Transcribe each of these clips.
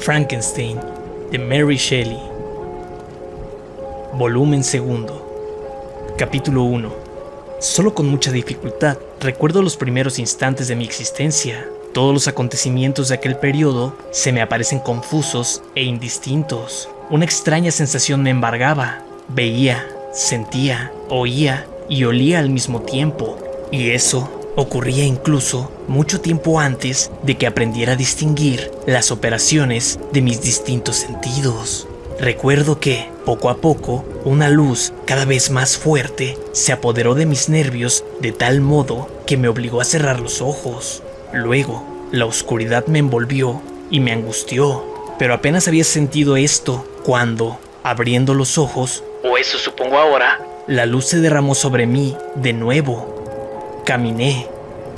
Frankenstein, de Mary Shelley. Volumen 2. Capítulo 1. Solo con mucha dificultad recuerdo los primeros instantes de mi existencia. Todos los acontecimientos de aquel periodo se me aparecen confusos e indistintos. Una extraña sensación me embargaba. Veía, sentía, oía y olía al mismo tiempo. Y eso ocurría incluso mucho tiempo antes de que aprendiera a distinguir las operaciones de mis distintos sentidos. Recuerdo que, poco a poco, una luz cada vez más fuerte se apoderó de mis nervios de tal modo que me obligó a cerrar los ojos. Luego, la oscuridad me envolvió y me angustió, pero apenas había sentido esto cuando, abriendo los ojos, o eso supongo ahora, la luz se derramó sobre mí de nuevo. Caminé,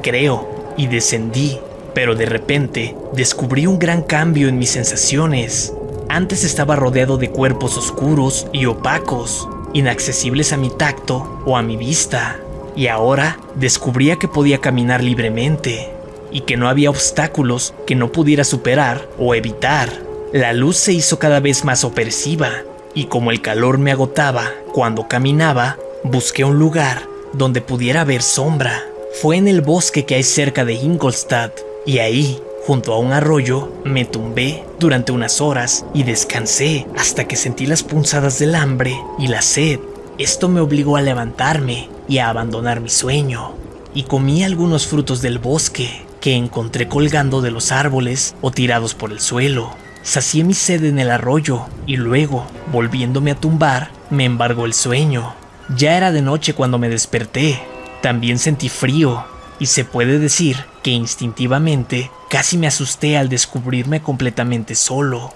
creo, y descendí, pero de repente descubrí un gran cambio en mis sensaciones. Antes estaba rodeado de cuerpos oscuros y opacos, inaccesibles a mi tacto o a mi vista, y ahora descubría que podía caminar libremente, y que no había obstáculos que no pudiera superar o evitar. La luz se hizo cada vez más opresiva, y como el calor me agotaba cuando caminaba, busqué un lugar donde pudiera ver sombra. Fue en el bosque que hay cerca de Ingolstadt, y ahí, junto a un arroyo, me tumbé durante unas horas y descansé hasta que sentí las punzadas del hambre y la sed. Esto me obligó a levantarme y a abandonar mi sueño, y comí algunos frutos del bosque que encontré colgando de los árboles o tirados por el suelo. Sacié mi sed en el arroyo y luego, volviéndome a tumbar, me embargó el sueño. Ya era de noche cuando me desperté. También sentí frío, y se puede decir que instintivamente casi me asusté al descubrirme completamente solo.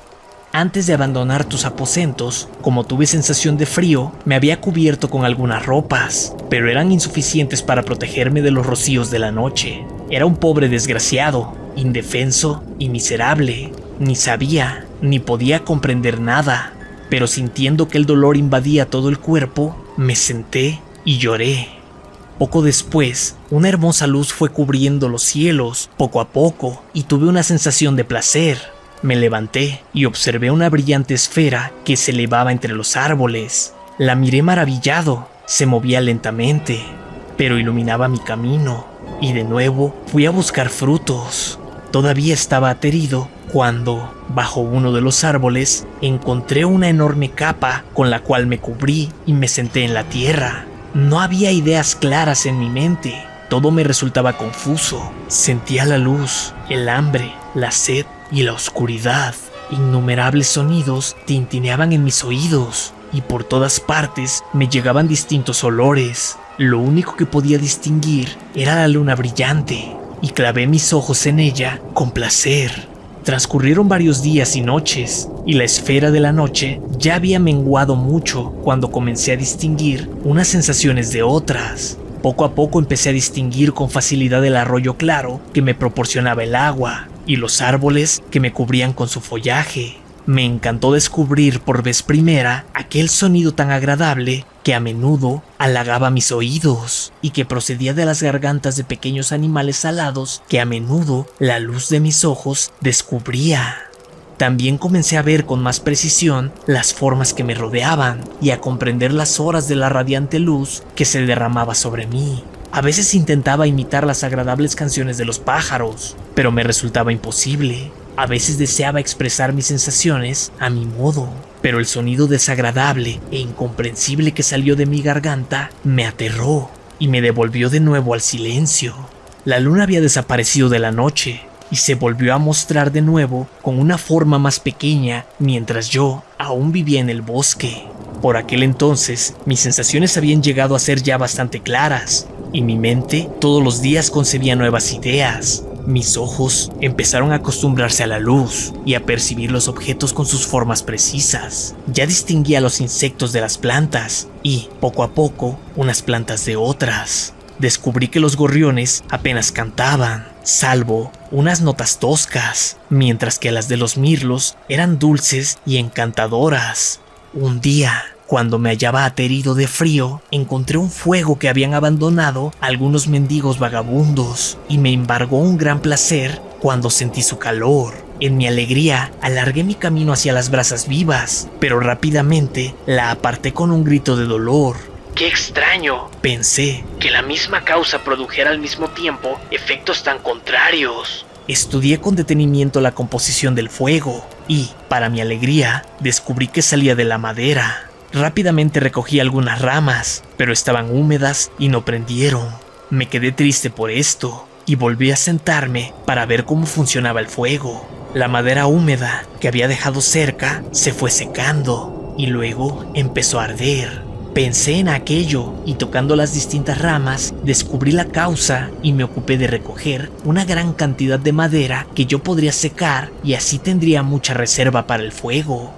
Antes de abandonar tus aposentos, como tuve sensación de frío, me había cubierto con algunas ropas, pero eran insuficientes para protegerme de los rocíos de la noche. Era un pobre desgraciado, indefenso y miserable. Ni sabía, ni podía comprender nada, pero sintiendo que el dolor invadía todo el cuerpo, me senté y lloré. Poco después, una hermosa luz fue cubriendo los cielos, poco a poco, y tuve una sensación de placer. Me levanté y observé una brillante esfera que se elevaba entre los árboles. La miré maravillado, se movía lentamente, pero iluminaba mi camino, y de nuevo fui a buscar frutos. Todavía estaba aterido cuando, bajo uno de los árboles, encontré una enorme capa con la cual me cubrí y me senté en la tierra. No había ideas claras en mi mente, todo me resultaba confuso. Sentía la luz, el hambre, la sed y la oscuridad. Innumerables sonidos tintineaban en mis oídos y por todas partes me llegaban distintos olores. Lo único que podía distinguir era la luna brillante, y clavé mis ojos en ella con placer. Transcurrieron varios días y noches, y la esfera de la noche ya había menguado mucho cuando comencé a distinguir unas sensaciones de otras. Poco a poco empecé a distinguir con facilidad el arroyo claro que me proporcionaba el agua, y los árboles que me cubrían con su follaje. Me encantó descubrir por vez primera aquel sonido tan agradable que a menudo halagaba mis oídos y que procedía de las gargantas de pequeños animales alados que a menudo la luz de mis ojos descubría. También comencé a ver con más precisión las formas que me rodeaban y a comprender las horas de la radiante luz que se derramaba sobre mí. A veces intentaba imitar las agradables canciones de los pájaros, pero me resultaba imposible. A veces deseaba expresar mis sensaciones a mi modo, pero el sonido desagradable e incomprensible que salió de mi garganta me aterró y me devolvió de nuevo al silencio. La luna había desaparecido de la noche y se volvió a mostrar de nuevo con una forma más pequeña mientras yo aún vivía en el bosque. Por aquel entonces, mis sensaciones habían llegado a ser ya bastante claras y mi mente todos los días concebía nuevas ideas. Mis ojos empezaron a acostumbrarse a la luz y a percibir los objetos con sus formas precisas. Ya distinguía los insectos de las plantas y, poco a poco, unas plantas de otras. Descubrí que los gorriones apenas cantaban, salvo unas notas toscas, mientras que las de los mirlos eran dulces y encantadoras. Un día, cuando me hallaba aterido de frío, encontré un fuego que habían abandonado algunos mendigos vagabundos y me embargó un gran placer cuando sentí su calor. En mi alegría, alargué mi camino hacia las brasas vivas, pero rápidamente la aparté con un grito de dolor. ¡Qué extraño!, pensé, que la misma causa produjera al mismo tiempo efectos tan contrarios. Estudié con detenimiento la composición del fuego y, para mi alegría, descubrí que salía de la madera. Rápidamente recogí algunas ramas, pero estaban húmedas y no prendieron. Me quedé triste por esto y volví a sentarme para ver cómo funcionaba el fuego. La madera húmeda que había dejado cerca se fue secando y luego empezó a arder. Pensé en aquello y tocando las distintas ramas descubrí la causa y me ocupé de recoger una gran cantidad de madera que yo podría secar y así tendría mucha reserva para el fuego.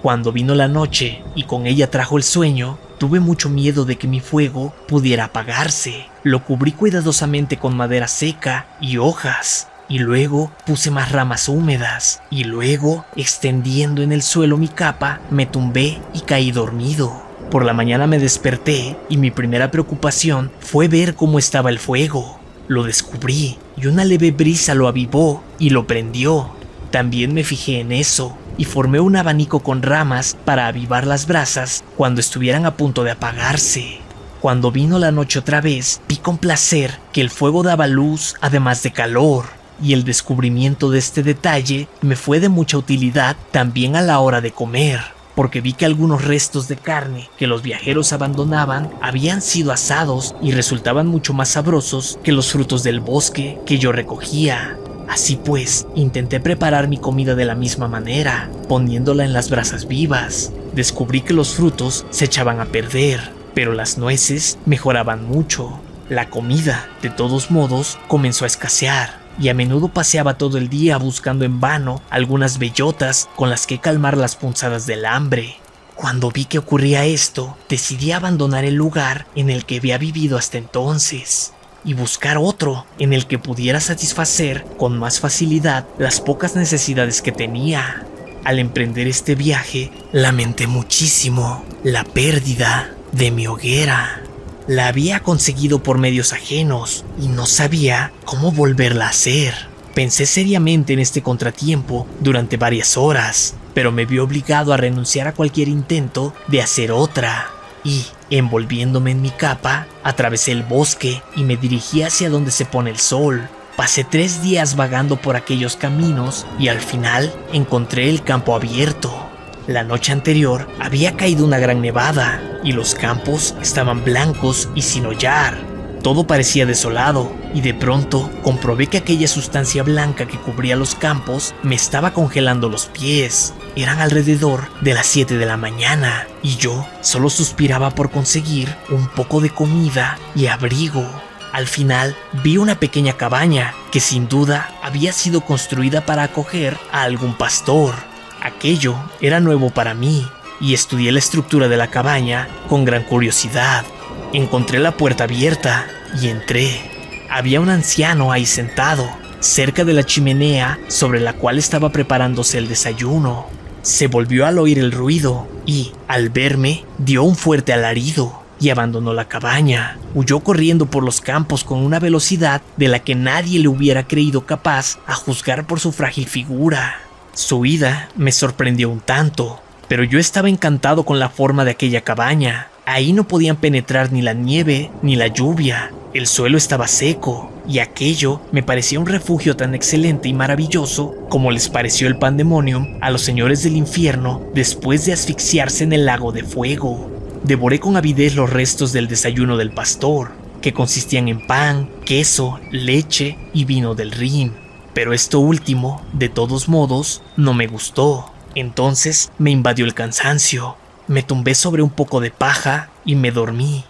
Cuando vino la noche y con ella trajo el sueño, tuve mucho miedo de que mi fuego pudiera apagarse. Lo cubrí cuidadosamente con madera seca y hojas. Y luego puse más ramas húmedas y luego, extendiendo en el suelo mi capa, me tumbé y caí dormido. Por la mañana me desperté y mi primera preocupación fue ver cómo estaba el fuego. Lo descubrí y una leve brisa lo avivó y lo prendió. También me fijé en eso y formé un abanico con ramas para avivar las brasas cuando estuvieran a punto de apagarse. Cuando vino la noche otra vez, vi con placer que el fuego daba luz además de calor. Y el descubrimiento de este detalle me fue de mucha utilidad también a la hora de comer, porque vi que algunos restos de carne que los viajeros abandonaban habían sido asados y resultaban mucho más sabrosos que los frutos del bosque que yo recogía. Así pues, intenté preparar mi comida de la misma manera, poniéndola en las brasas vivas. Descubrí que los frutos se echaban a perder, pero las nueces mejoraban mucho. La comida, de todos modos, comenzó a escasear. Y a menudo paseaba todo el día buscando en vano algunas bellotas con las que calmar las punzadas del hambre. Cuando vi que ocurría esto, decidí abandonar el lugar en el que había vivido hasta entonces y buscar otro en el que pudiera satisfacer con más facilidad las pocas necesidades que tenía. Al emprender este viaje, lamenté muchísimo la pérdida de mi hoguera. La había conseguido por medios ajenos y no sabía cómo volverla a hacer. Pensé seriamente en este contratiempo durante varias horas, pero me vi obligado a renunciar a cualquier intento de hacer otra. Y, envolviéndome en mi capa, atravesé el bosque y me dirigí hacia donde se pone el sol. Pasé 3 días vagando por aquellos caminos y al final encontré el campo abierto. La noche anterior había caído una gran nevada y los campos estaban blancos y sin hollar. Todo parecía desolado y de pronto comprobé que aquella sustancia blanca que cubría los campos me estaba congelando los pies. Eran alrededor de las 7 de la mañana y yo solo suspiraba por conseguir un poco de comida y abrigo. Al final vi una pequeña cabaña que sin duda había sido construida para acoger a algún pastor. Aquello era nuevo para mí y estudié la estructura de la cabaña con gran curiosidad. Encontré la puerta abierta y entré. Había un anciano ahí sentado, cerca de la chimenea sobre la cual estaba preparándose el desayuno. Se volvió al oír el ruido y, al verme, dio un fuerte alarido y abandonó la cabaña. Huyó corriendo por los campos con una velocidad de la que nadie le hubiera creído capaz a juzgar por su frágil figura. Su huida me sorprendió un tanto, pero yo estaba encantado con la forma de aquella cabaña. Ahí no podían penetrar ni la nieve ni la lluvia. El suelo estaba seco y aquello me parecía un refugio tan excelente y maravilloso como les pareció el pandemonium a los señores del infierno después de asfixiarse en el lago de fuego. Devoré con avidez los restos del desayuno del pastor, que consistían en pan, queso, leche y vino del Rin. Pero esto último, de todos modos, no me gustó. Entonces me invadió el cansancio. Me tumbé sobre un poco de paja y me dormí.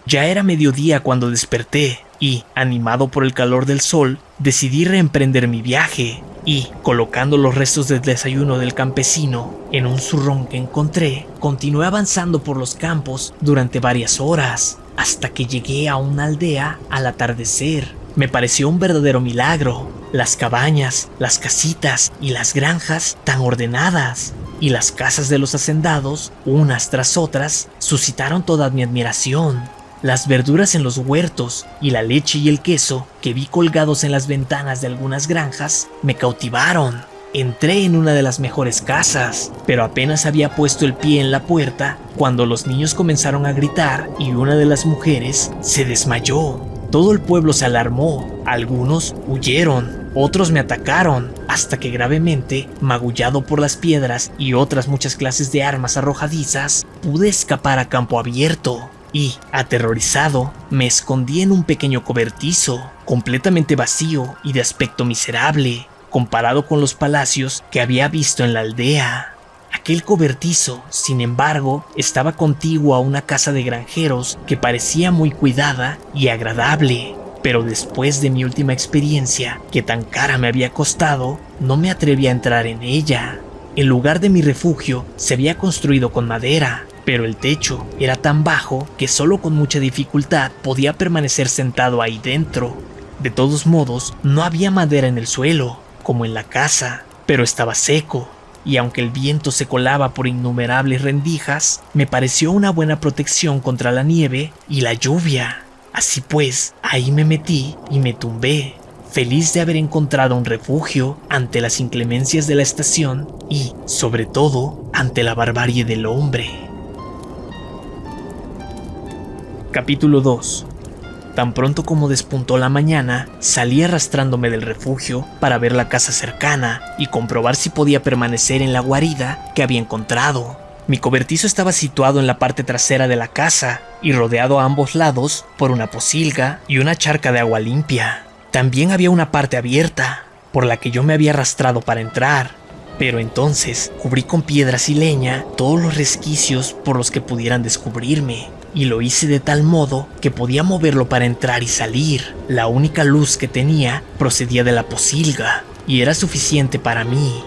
Ya era mediodía cuando desperté y, animado por el calor del sol, decidí reemprender mi viaje y, colocando los restos del desayuno del campesino en un zurrón que encontré, continué avanzando por los campos durante varias horas, hasta que llegué a una aldea al atardecer. Me pareció un verdadero milagro. Las cabañas, las casitas y las granjas tan ordenadas, y las casas de los hacendados, unas tras otras, suscitaron toda mi admiración. Las verduras en los huertos y la leche y el queso que vi colgados en las ventanas de algunas granjas me cautivaron. Entré en una de las mejores casas, pero apenas había puesto el pie en la puerta cuando los niños comenzaron a gritar y una de las mujeres se desmayó. Todo el pueblo se alarmó, algunos huyeron, otros me atacaron, hasta que gravemente, magullado por las piedras y otras muchas clases de armas arrojadizas, pude escapar a campo abierto. Y, aterrorizado, me escondí en un pequeño cobertizo, completamente vacío y de aspecto miserable, comparado con los palacios que había visto en la aldea. Aquel cobertizo, sin embargo, estaba contiguo a una casa de granjeros que parecía muy cuidada y agradable, pero después de mi última experiencia, que tan cara me había costado, no me atreví a entrar en ella. El lugar de mi refugio se había construido con madera, pero el techo era tan bajo que solo con mucha dificultad podía permanecer sentado ahí dentro. De todos modos, no había madera en el suelo, como en la casa, pero estaba seco, y aunque el viento se colaba por innumerables rendijas, me pareció una buena protección contra la nieve y la lluvia. Así pues, ahí me metí y me tumbé, feliz de haber encontrado un refugio ante las inclemencias de la estación y, sobre todo, ante la barbarie del hombre. Capítulo 2. Tan pronto como despuntó la mañana, salí arrastrándome del refugio para ver la casa cercana y comprobar si podía permanecer en la guarida que había encontrado. Mi cobertizo estaba situado en la parte trasera de la casa y rodeado a ambos lados por una pocilga y una charca de agua limpia. También había una parte abierta, por la que yo me había arrastrado para entrar, pero entonces cubrí con piedras y leña todos los resquicios por los que pudieran descubrirme. Y lo hice de tal modo que podía moverlo para entrar y salir. La única luz que tenía procedía de la pocilga, y era suficiente para mí.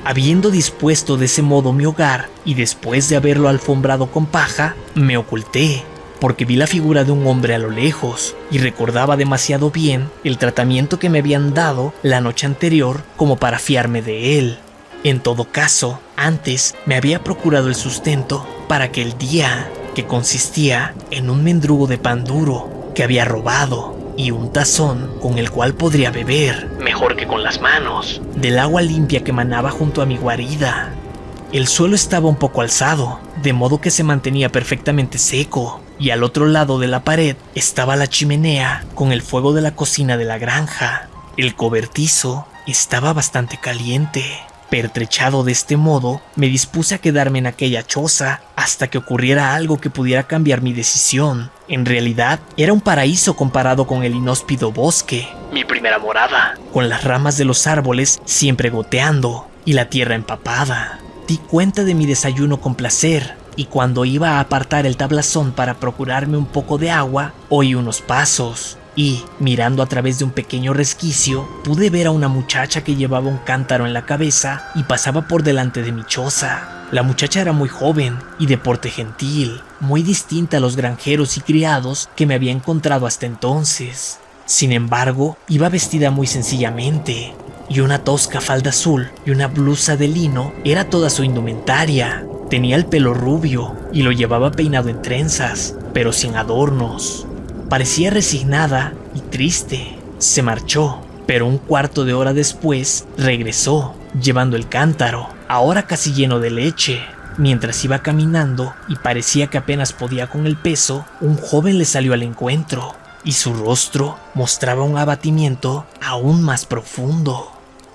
Habiendo dispuesto de ese modo mi hogar, y después de haberlo alfombrado con paja, me oculté, porque vi la figura de un hombre a lo lejos, y recordaba demasiado bien el tratamiento que me habían dado la noche anterior como para fiarme de él. En todo caso, antes me había procurado el sustento para aquel día, que consistía en un mendrugo de pan duro que había robado y un tazón con el cual podría beber, mejor que con las manos, del agua limpia que manaba junto a mi guarida. El suelo estaba un poco alzado, de modo que se mantenía perfectamente seco, y al otro lado de la pared estaba la chimenea con el fuego de la cocina de la granja. El cobertizo estaba bastante caliente. Pertrechado de este modo, me dispuse a quedarme en aquella choza hasta que ocurriera algo que pudiera cambiar mi decisión. En realidad, era un paraíso comparado con el inhóspito bosque, mi primera morada, con las ramas de los árboles siempre goteando y la tierra empapada. Di cuenta de mi desayuno con placer, y cuando iba a apartar el tablazón para procurarme un poco de agua, oí unos pasos. Y, mirando a través de un pequeño resquicio, pude ver a una muchacha que llevaba un cántaro en la cabeza y pasaba por delante de mi choza. La muchacha era muy joven y de porte gentil, muy distinta a los granjeros y criados que me había encontrado hasta entonces. Sin embargo, iba vestida muy sencillamente, y una tosca falda azul y una blusa de lino era toda su indumentaria. Tenía el pelo rubio y lo llevaba peinado en trenzas, pero sin adornos. Parecía resignada y triste. Se marchó, pero un cuarto de hora después regresó, llevando el cántaro, ahora casi lleno de leche. Mientras iba caminando y parecía que apenas podía con el peso, un joven le salió al encuentro, y su rostro mostraba un abatimiento aún más profundo.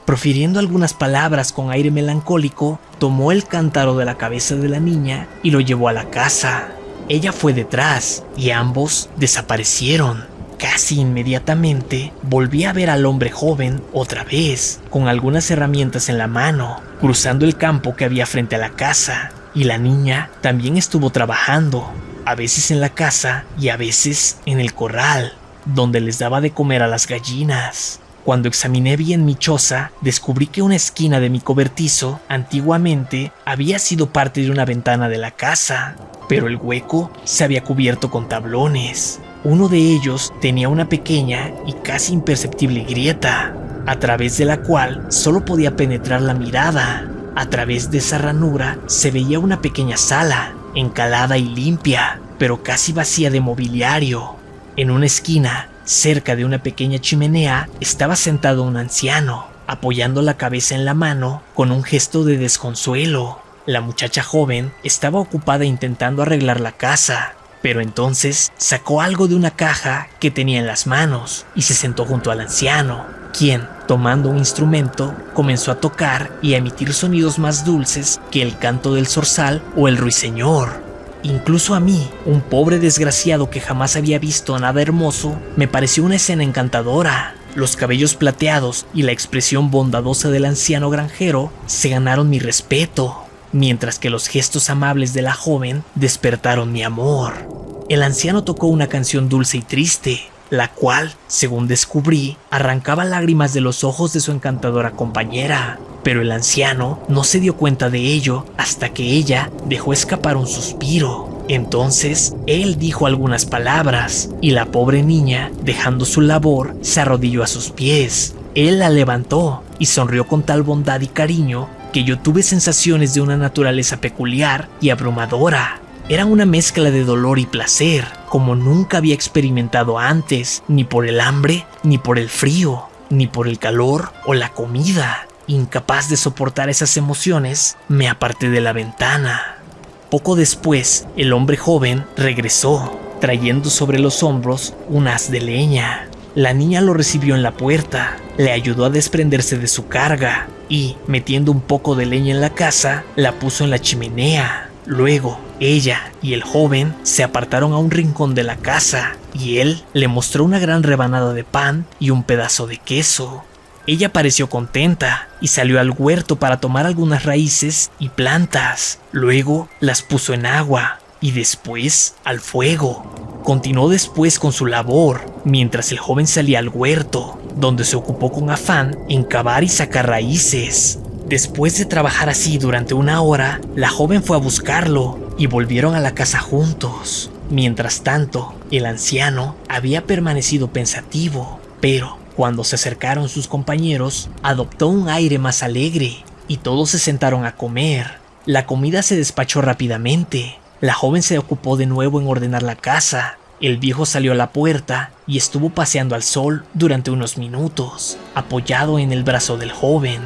Profiriendo algunas palabras con aire melancólico, tomó el cántaro de la cabeza de la niña y lo llevó a la casa. Ella fue detrás y ambos desaparecieron. Casi inmediatamente volví a ver al hombre joven otra vez, con algunas herramientas en la mano, cruzando el campo que había frente a la casa, y la niña también estuvo trabajando, a veces en la casa y a veces en el corral, donde les daba de comer a las gallinas. Cuando examiné bien mi choza, descubrí que una esquina de mi cobertizo antiguamente había sido parte de una ventana de la casa, pero el hueco se había cubierto con tablones. Uno de ellos tenía una pequeña y casi imperceptible grieta, a través de la cual solo podía penetrar la mirada. A través de esa ranura se veía una pequeña sala, encalada y limpia, pero casi vacía de mobiliario. En una esquina, cerca de una pequeña chimenea, estaba sentado un anciano, apoyando la cabeza en la mano con un gesto de desconsuelo. La muchacha joven estaba ocupada intentando arreglar la casa, pero entonces sacó algo de una caja que tenía en las manos y se sentó junto al anciano, quien, tomando un instrumento, comenzó a tocar y a emitir sonidos más dulces que el canto del zorzal o el ruiseñor. Incluso a mí, un pobre desgraciado que jamás había visto nada hermoso, me pareció una escena encantadora. Los cabellos plateados y la expresión bondadosa del anciano granjero se ganaron mi respeto, mientras que los gestos amables de la joven despertaron mi amor. El anciano tocó una canción dulce y triste, la cual, según descubrí, arrancaba lágrimas de los ojos de su encantadora compañera, pero el anciano no se dio cuenta de ello hasta que ella dejó escapar un suspiro. Entonces, él dijo algunas palabras, y la pobre niña, dejando su labor, se arrodilló a sus pies. Él la levantó y sonrió con tal bondad y cariño que yo tuve sensaciones de una naturaleza peculiar y abrumadora. Era una mezcla de dolor y placer, como nunca había experimentado antes, ni por el hambre, ni por el frío, ni por el calor o la comida. Incapaz de soportar esas emociones, me aparté de la ventana. Poco después, el hombre joven regresó, trayendo sobre los hombros un haz de leña. La niña lo recibió en la puerta, le ayudó a desprenderse de su carga y, metiendo un poco de leña en la casa, la puso en la chimenea. Luego, ella y el joven se apartaron a un rincón de la casa y él le mostró una gran rebanada de pan y un pedazo de queso. Ella pareció contenta y salió al huerto para tomar algunas raíces y plantas. Luego las puso en agua y después al fuego. Continuó después con su labor, mientras el joven salía al huerto, donde se ocupó con afán en cavar y sacar raíces. Después de trabajar así durante una hora, la joven fue a buscarlo y volvieron a la casa juntos. Mientras tanto, el anciano había permanecido pensativo, pero cuando se acercaron sus compañeros, adoptó un aire más alegre y todos se sentaron a comer. La comida se despachó rápidamente. La joven se ocupó de nuevo en ordenar la casa. El viejo salió a la puerta y estuvo paseando al sol durante unos minutos, apoyado en el brazo del joven.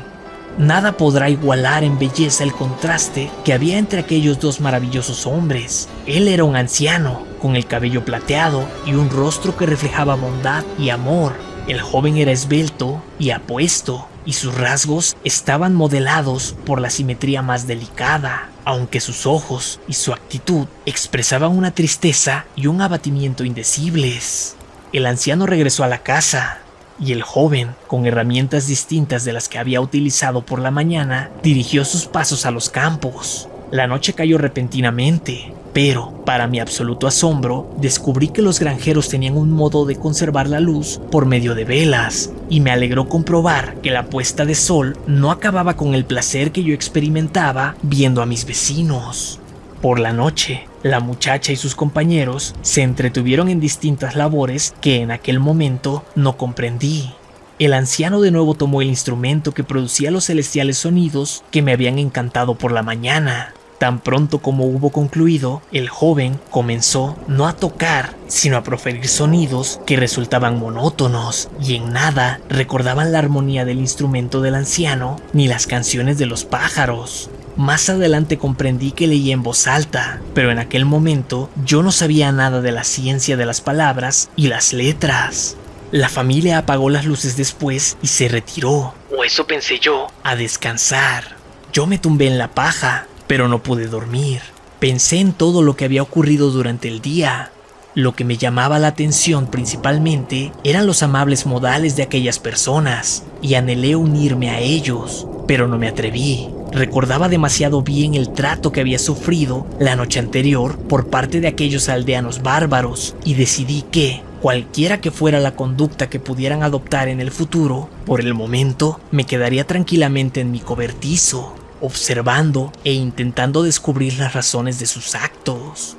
Nada podrá igualar en belleza el contraste que había entre aquellos dos maravillosos hombres. Él era un anciano, con el cabello plateado y un rostro que reflejaba bondad y amor. El joven era esbelto y apuesto, y sus rasgos estaban modelados por la simetría más delicada, aunque sus ojos y su actitud expresaban una tristeza y un abatimiento indecibles. El anciano regresó a la casa, y el joven, con herramientas distintas de las que había utilizado por la mañana, dirigió sus pasos a los campos. La noche cayó repentinamente, pero, para mi absoluto asombro, descubrí que los granjeros tenían un modo de conservar la luz por medio de velas, y me alegró comprobar que la puesta de sol no acababa con el placer que yo experimentaba viendo a mis vecinos. Por la noche, la muchacha y sus compañeros se entretuvieron en distintas labores que en aquel momento no comprendí. El anciano de nuevo tomó el instrumento que producía los celestiales sonidos que me habían encantado por la mañana. Tan pronto como hubo concluido, el joven comenzó no a tocar, sino a proferir sonidos que resultaban monótonos y en nada recordaban la armonía del instrumento del anciano ni las canciones de los pájaros. Más adelante comprendí que leía en voz alta, pero en aquel momento yo no sabía nada de la ciencia de las palabras y las letras. La familia apagó las luces después y se retiró, O eso pensé yo. a descansar. Yo me tumbé en la paja, pero no pude dormir. Pensé en todo lo que había ocurrido durante el día. Lo que me llamaba la atención principalmente eran los amables modales de aquellas personas, y anhelé unirme a ellos, pero no me atreví. Recordaba demasiado bien el trato que había sufrido la noche anterior por parte de aquellos aldeanos bárbaros, y decidí que, cualquiera que fuera la conducta que pudieran adoptar en el futuro, por el momento me quedaría tranquilamente en mi cobertizo, observando e intentando descubrir las razones de sus actos.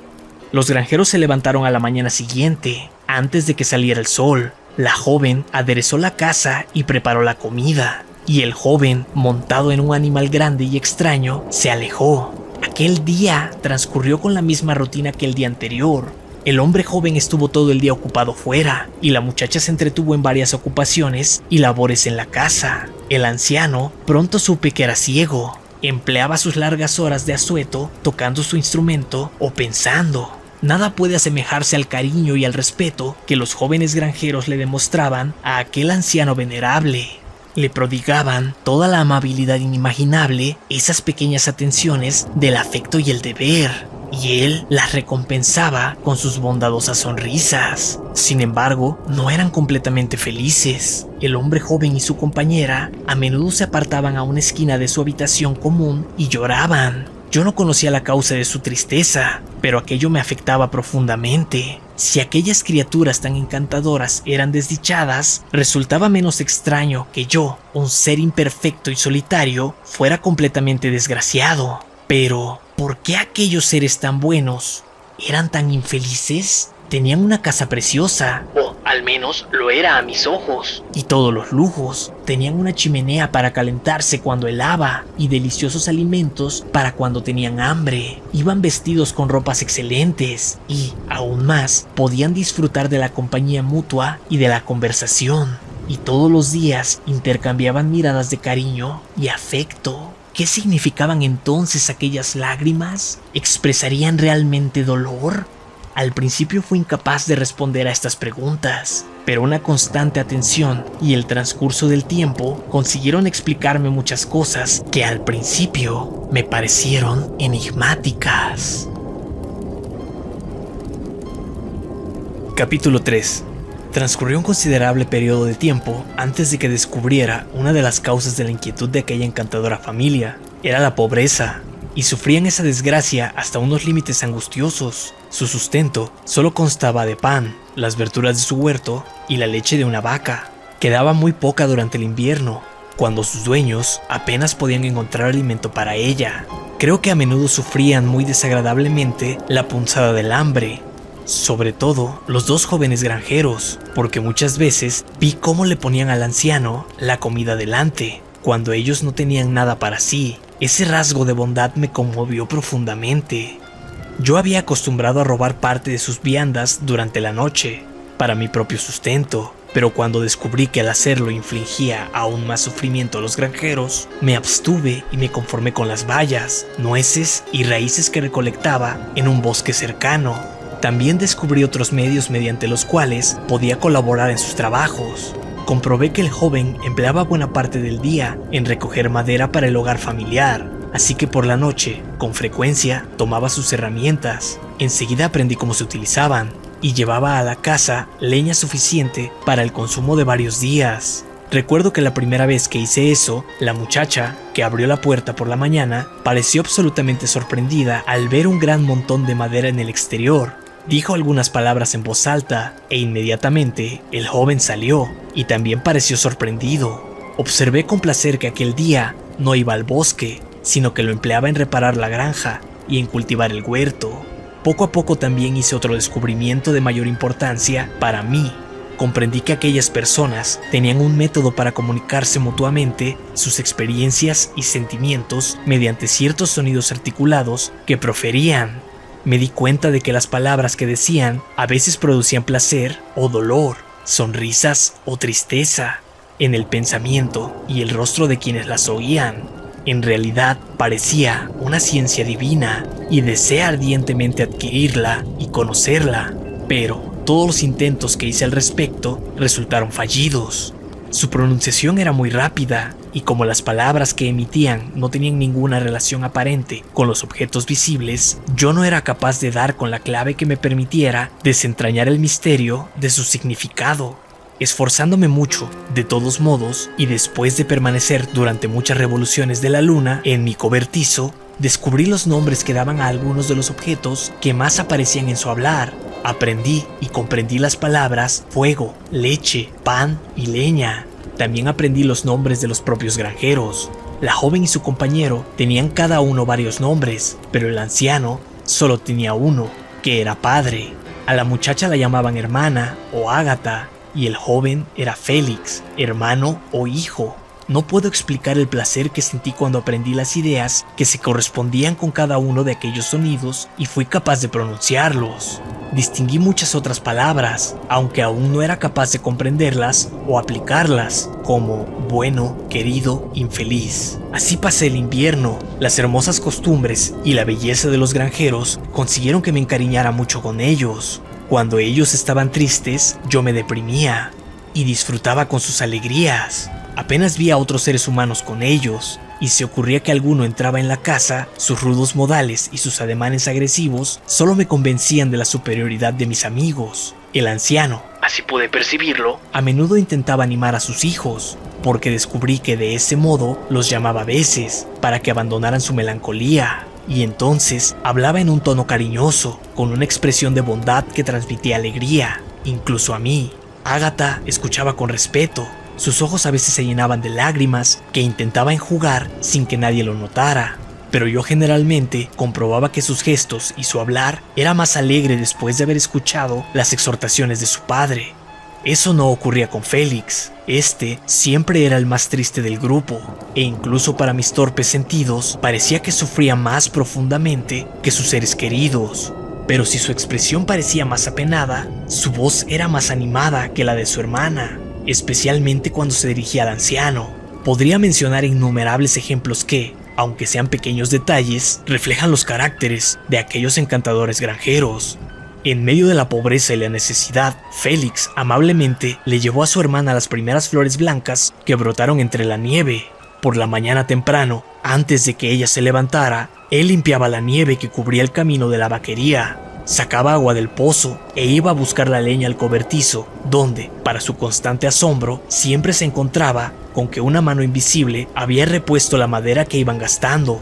Los granjeros se levantaron a la mañana siguiente, antes de que saliera el sol. La joven aderezó la casa y preparó la comida, y el joven, montado en un animal grande y extraño, se alejó. Aquel día transcurrió con la misma rutina que el día anterior. El hombre joven estuvo todo el día ocupado fuera, y la muchacha se entretuvo en varias ocupaciones y labores en la casa. El anciano pronto supe que era ciego. Empleaba sus largas horas de asueto tocando su instrumento o pensando. Nada puede asemejarse al cariño y al respeto que los jóvenes granjeros le demostraban a aquel anciano venerable. Le prodigaban toda la amabilidad inimaginable, esas pequeñas atenciones del afecto y el deber, y él las recompensaba con sus bondadosas sonrisas. Sin embargo, no eran completamente felices. El hombre joven y su compañera a menudo se apartaban a una esquina de su habitación común y lloraban. Yo no conocía la causa de su tristeza, pero aquello me afectaba profundamente. Si aquellas criaturas tan encantadoras eran desdichadas, resultaba menos extraño que yo, un ser imperfecto y solitario, fuera completamente desgraciado. Pero, ¿por qué aquellos seres tan buenos eran tan infelices? Tenían una casa preciosa. O al menos lo era a mis ojos. Y todos los lujos. Tenían una chimenea para calentarse cuando helaba y deliciosos alimentos para cuando tenían hambre. Iban vestidos con ropas excelentes y, aún más, podían disfrutar de la compañía mutua y de la conversación. Y todos los días intercambiaban miradas de cariño y afecto. ¿Qué significaban entonces aquellas lágrimas? ¿Expresarían realmente dolor? Al principio fui incapaz de responder a estas preguntas, pero una constante atención y el transcurso del tiempo consiguieron explicarme muchas cosas que al principio me parecieron enigmáticas. Capítulo 3. Transcurrió un considerable periodo de tiempo antes de que descubriera una de las causas de la inquietud de aquella encantadora familia. Era la pobreza, y sufrían esa desgracia hasta unos límites angustiosos. Su sustento solo constaba de pan, las verduras de su huerto y la leche de una vaca. Quedaba muy poca durante el invierno, cuando sus dueños apenas podían encontrar alimento para ella. Creo que a menudo sufrían muy desagradablemente la punzada del hambre. Sobre todo los dos jóvenes granjeros, porque muchas veces vi cómo le ponían al anciano la comida delante, cuando ellos no tenían nada para sí. Ese rasgo de bondad me conmovió profundamente. Yo había acostumbrado a robar parte de sus viandas durante la noche, para mi propio sustento, pero cuando descubrí que al hacerlo infligía aún más sufrimiento a los granjeros, me abstuve y me conformé con las bayas, nueces y raíces que recolectaba en un bosque cercano. También descubrí otros medios mediante los cuales podía colaborar en sus trabajos. Comprobé que el joven empleaba buena parte del día en recoger madera para el hogar familiar, así que por la noche, con frecuencia, tomaba sus herramientas. Enseguida aprendí cómo se utilizaban y llevaba a la casa leña suficiente para el consumo de varios días. Recuerdo que la primera vez que hice eso, la muchacha, que abrió la puerta por la mañana, pareció absolutamente sorprendida al ver un gran montón de madera en el exterior. Dijo algunas palabras en voz alta e inmediatamente el joven salió y también pareció sorprendido. Observé con placer que aquel día no iba al bosque, sino que lo empleaba en reparar la granja y en cultivar el huerto. Poco a poco también hice otro descubrimiento de mayor importancia para mí. Comprendí que aquellas personas tenían un método para comunicarse mutuamente sus experiencias y sentimientos mediante ciertos sonidos articulados que proferían. Me di cuenta de que las palabras que decían a veces producían placer o dolor, sonrisas o tristeza en el pensamiento y el rostro de quienes las oían. En realidad parecía una ciencia divina y deseé ardientemente adquirirla y conocerla, pero todos los intentos que hice al respecto resultaron fallidos. Su pronunciación era muy rápida y como las palabras que emitían no tenían ninguna relación aparente con los objetos visibles, yo no era capaz de dar con la clave que me permitiera desentrañar el misterio de su significado. Esforzándome mucho, de todos modos, y después de permanecer durante muchas revoluciones de la luna en mi cobertizo, descubrí los nombres que daban a algunos de los objetos que más aparecían en su hablar. Aprendí y comprendí las palabras fuego, leche, pan y leña. También aprendí los nombres de los propios granjeros. La joven y su compañero tenían cada uno varios nombres, pero el anciano solo tenía uno, que era padre. A la muchacha la llamaban hermana o Ágata, y el joven era Félix, hermano o hijo. No puedo explicar el placer que sentí cuando aprendí las ideas que se correspondían con cada uno de aquellos sonidos y fui capaz de pronunciarlos. distinguí muchas otras palabras, aunque aún no era capaz de comprenderlas o aplicarlas, como bueno, querido, infeliz. Así pasé el invierno. Las hermosas costumbres y la belleza de los granjeros consiguieron que me encariñara mucho con ellos. Cuando ellos estaban tristes, yo me deprimía y disfrutaba con sus alegrías. Apenas vi a otros seres humanos con ellos, y si ocurría que alguno entraba en la casa, sus rudos modales y sus ademanes agresivos solo me convencían de la superioridad de mis amigos. El anciano, así pude percibirlo, a menudo intentaba animar a sus hijos, porque descubrí que de ese modo los llamaba a veces para que abandonaran su melancolía. Y entonces hablaba en un tono cariñoso, con una expresión de bondad que transmitía alegría, incluso a mí. Ágata escuchaba con respeto. Sus ojos a veces se llenaban de lágrimas que intentaba enjugar sin que nadie lo notara, pero yo generalmente comprobaba que sus gestos y su hablar era más alegre después de haber escuchado las exhortaciones de su padre. Eso no ocurría con Félix. Este siempre era el más triste del grupo, e incluso para mis torpes sentidos parecía que sufría más profundamente que sus seres queridos. Pero si su expresión parecía más apenada, su voz era más animada que la de su hermana, especialmente cuando se dirigía al anciano. Podría mencionar innumerables ejemplos que, aunque sean pequeños detalles, reflejan los caracteres de aquellos encantadores granjeros. En medio de la pobreza y la necesidad, Félix amablemente le llevó a su hermana las primeras flores blancas que brotaron entre la nieve. Por la mañana temprano, antes de que ella se levantara, él limpiaba la nieve que cubría el camino de la vaquería. Sacaba agua del pozo e iba a buscar la leña al cobertizo, donde, para su constante asombro, siempre se encontraba con que una mano invisible había repuesto la madera que iban gastando.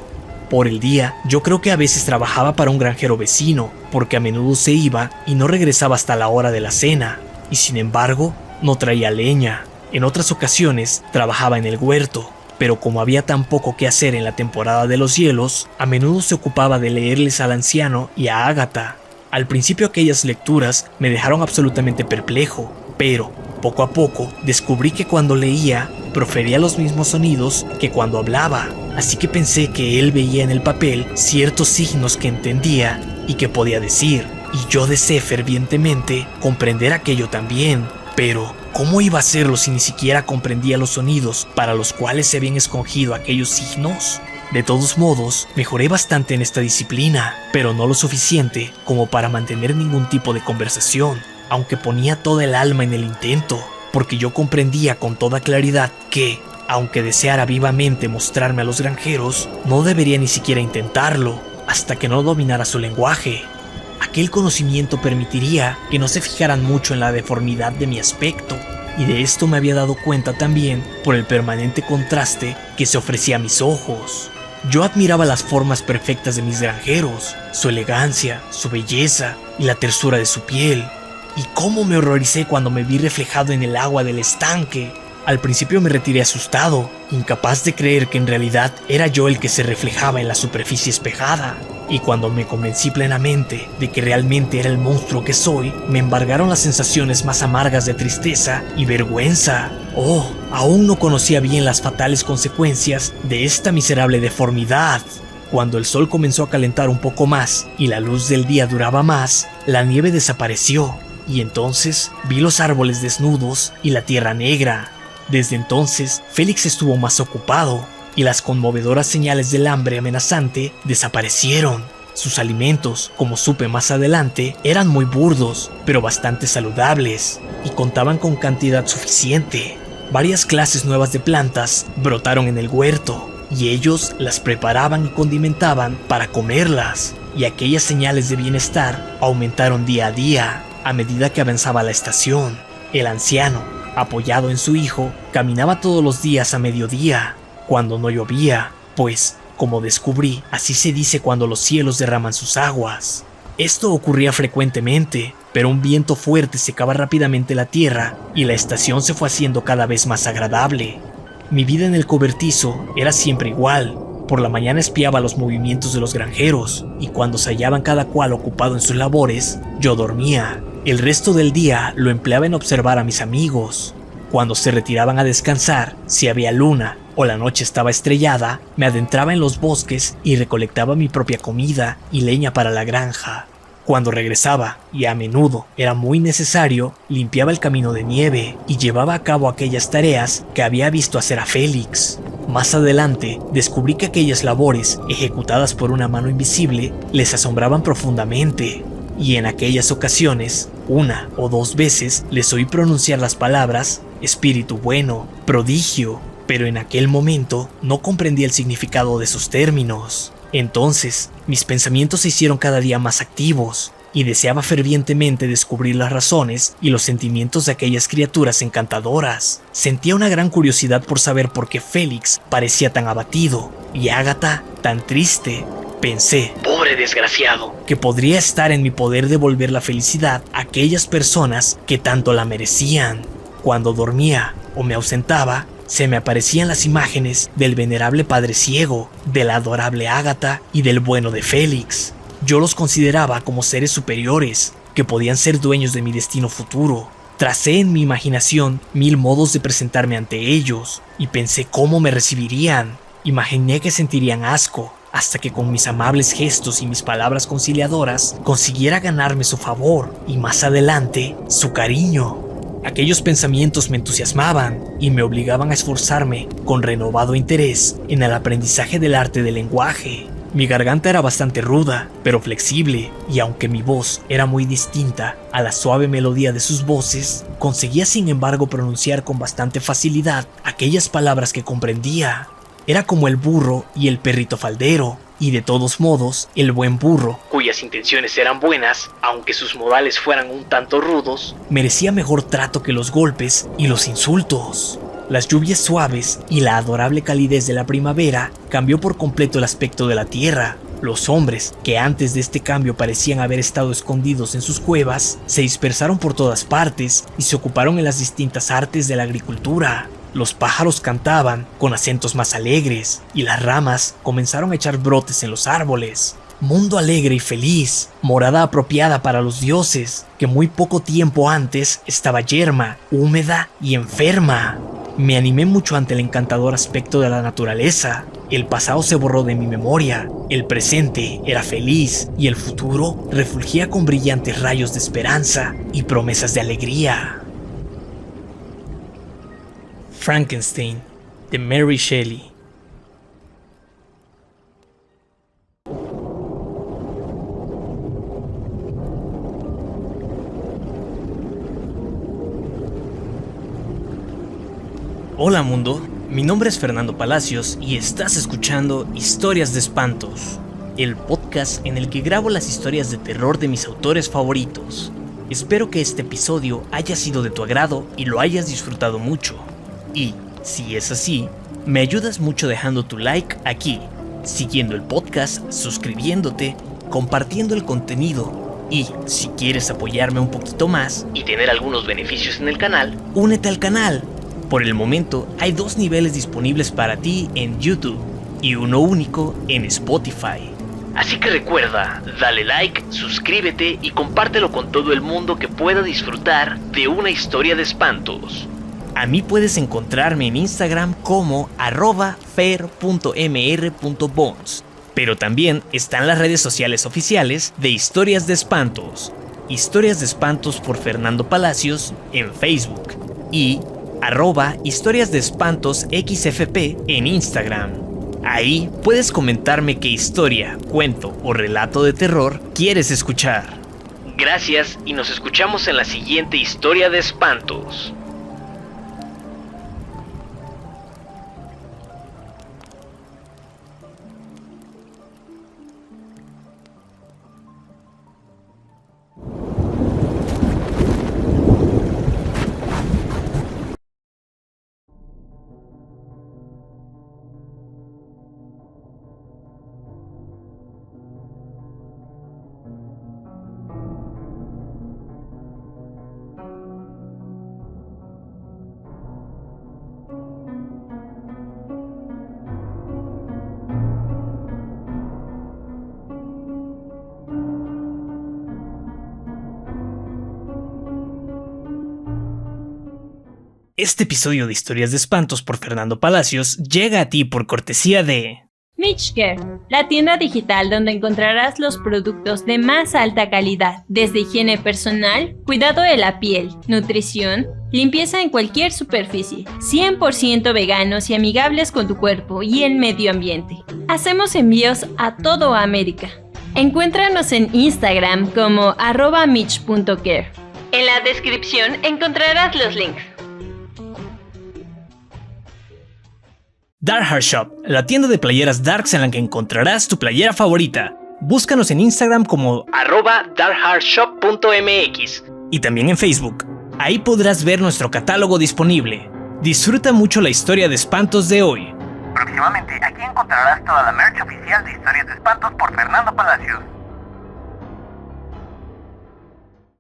Por el día, yo creo que a veces trabajaba para un granjero vecino, porque a menudo se iba y no regresaba hasta la hora de la cena, y sin embargo, no traía leña. En otras ocasiones, trabajaba en el huerto, pero como había tan poco que hacer en la temporada de los hielos, a menudo se ocupaba de leerles al anciano y a Ágata. Al principio aquellas lecturas me dejaron absolutamente perplejo, pero poco a poco descubrí que cuando leía profería los mismos sonidos que cuando hablaba, así que pensé que él veía en el papel ciertos signos que entendía y que podía decir, y yo deseé fervientemente comprender aquello también, pero ¿cómo iba a hacerlo si ni siquiera comprendía los sonidos para los cuales se habían escogido aquellos signos? De todos modos, mejoré bastante en esta disciplina, pero no lo suficiente como para mantener ningún tipo de conversación, aunque ponía toda el alma en el intento, porque yo comprendía con toda claridad que, aunque deseara vivamente mostrarme a los granjeros, no debería ni siquiera intentarlo, hasta que no dominara su lenguaje. Aquel conocimiento permitiría que no se fijaran mucho en la deformidad de mi aspecto, y de esto me había dado cuenta también por el permanente contraste que se ofrecía a mis ojos. Yo admiraba las formas perfectas de mis granjeros, su elegancia, su belleza y la tersura de su piel. Y cómo me horroricé cuando me vi reflejado en el agua del estanque. Al principio me retiré asustado, incapaz de creer que en realidad era yo el que se reflejaba en la superficie espejada. Y cuando me convencí plenamente de que realmente era el monstruo que soy, me embargaron las sensaciones más amargas de tristeza y vergüenza. Oh, aún no conocía bien las fatales consecuencias de esta miserable deformidad. Cuando el sol comenzó a calentar un poco más y la luz del día duraba más, la nieve desapareció, y entonces vi los árboles desnudos y la tierra negra. Desde entonces, Félix estuvo más ocupado, y las conmovedoras señales del hambre amenazante desaparecieron. Sus alimentos, como supe más adelante, eran muy burdos, pero bastante saludables, y contaban con cantidad suficiente. Varias clases nuevas de plantas brotaron en el huerto, y ellos las preparaban y condimentaban para comerlas, y aquellas señales de bienestar aumentaron día a día, a medida que avanzaba la estación. El anciano, apoyado en su hijo, caminaba todos los días a mediodía, cuando no llovía, pues, como descubrí, así se dice cuando los cielos derraman sus aguas. Esto ocurría frecuentemente, pero un viento fuerte secaba rápidamente la tierra y la estación se fue haciendo cada vez más agradable. Mi vida en el cobertizo era siempre igual. Por la mañana espiaba los movimientos de los granjeros, y cuando se hallaban cada cual ocupado en sus labores, yo dormía. El resto del día lo empleaba en observar a mis amigos. Cuando se retiraban a descansar, si había luna o la noche estaba estrellada, me adentraba en los bosques y recolectaba mi propia comida y leña para la granja. Cuando regresaba, y a menudo era muy necesario, limpiaba el camino de nieve y llevaba a cabo aquellas tareas que había visto hacer a Félix. Más adelante, descubrí que aquellas labores, ejecutadas por una mano invisible, les asombraban profundamente. Y en aquellas ocasiones, 1 o 2 veces, les oí pronunciar las palabras espíritu bueno, prodigio, pero en aquel momento no comprendí el significado de esos términos. Entonces, mis pensamientos se hicieron cada día más activos, y deseaba fervientemente descubrir las razones y los sentimientos de aquellas criaturas encantadoras. Sentía una gran curiosidad por saber por qué Félix parecía tan abatido, y Ágata tan triste. Pensé, pobre desgraciado, que podría estar en mi poder devolver la felicidad a aquellas personas que tanto la merecían. Cuando dormía o me ausentaba, se me aparecían las imágenes del venerable padre ciego, de la adorable Ágata y del bueno de Félix. Yo los consideraba como seres superiores, que podían ser dueños de mi destino futuro. Tracé en mi imaginación 1000 modos de presentarme ante ellos, y pensé cómo me recibirían. Imaginé que sentirían asco, hasta que con mis amables gestos y mis palabras conciliadoras consiguiera ganarme su favor, y más adelante, su cariño. Aquellos pensamientos me entusiasmaban y me obligaban a esforzarme con renovado interés en el aprendizaje del arte del lenguaje. Mi garganta era bastante ruda, pero flexible, y aunque mi voz era muy distinta a la suave melodía de sus voces, conseguía sin embargo pronunciar con bastante facilidad aquellas palabras que comprendía. Era como el burro y el perrito faldero, y de todos modos, el buen burro, cuyas intenciones eran buenas, aunque sus modales fueran un tanto rudos, merecía mejor trato que los golpes y los insultos. Las lluvias suaves y la adorable calidez de la primavera cambió por completo el aspecto de la tierra. Los hombres, que antes de este cambio parecían haber estado escondidos en sus cuevas, se dispersaron por todas partes y se ocuparon en las distintas artes de la agricultura. Los pájaros cantaban con acentos más alegres y las ramas comenzaron a echar brotes en los árboles. Mundo alegre y feliz, morada apropiada para los dioses, que muy poco tiempo antes estaba yerma, húmeda y enferma. Me animé mucho ante el encantador aspecto de la naturaleza. El pasado se borró de mi memoria, el presente era feliz y el futuro refulgía con brillantes rayos de esperanza y promesas de alegría. Frankenstein, de Mary Shelley. Hola mundo, mi nombre es Fernando Palacios y estás escuchando Historias de Espantos, el podcast en el que grabo las historias de terror de mis autores favoritos. Espero que este episodio haya sido de tu agrado y lo hayas disfrutado mucho. Y, si es así, me ayudas mucho dejando tu like aquí, siguiendo el podcast, suscribiéndote, compartiendo el contenido y, si quieres apoyarme un poquito más y tener algunos beneficios en el canal, únete al canal. Por el momento hay 2 niveles disponibles para ti en YouTube y uno único en Spotify. Así que recuerda, dale like, suscríbete y compártelo con todo el mundo que pueda disfrutar de una historia de espantos. A mí puedes encontrarme en Instagram como @fer.mr.bones, pero también están las redes sociales oficiales de Historias de Espantos. Historias de Espantos por Fernando Palacios en Facebook y @Historias de Espantos XFP en Instagram. Ahí puedes comentarme qué historia, cuento o relato de terror quieres escuchar. Gracias y nos escuchamos en la siguiente historia de espantos. Este episodio de Historias de Espantos por Fernando Palacios llega a ti por cortesía de Mitchcare, la tienda digital donde encontrarás los productos de más alta calidad, desde higiene personal, cuidado de la piel, nutrición, limpieza en cualquier superficie, 100% veganos y amigables con tu cuerpo y el medio ambiente. Hacemos envíos a toda América. Encuéntranos en Instagram como @mitch.care. En la descripción encontrarás los links. Dark Heart Shop, la tienda de playeras darks en la que encontrarás tu playera favorita. Búscanos en Instagram como @darkheartshop.mx y también en Facebook. Ahí podrás ver nuestro catálogo disponible. Disfruta mucho la historia de espantos de hoy. Próximamente aquí encontrarás toda la merch oficial de Historias de Espantos por Fernando Palacios.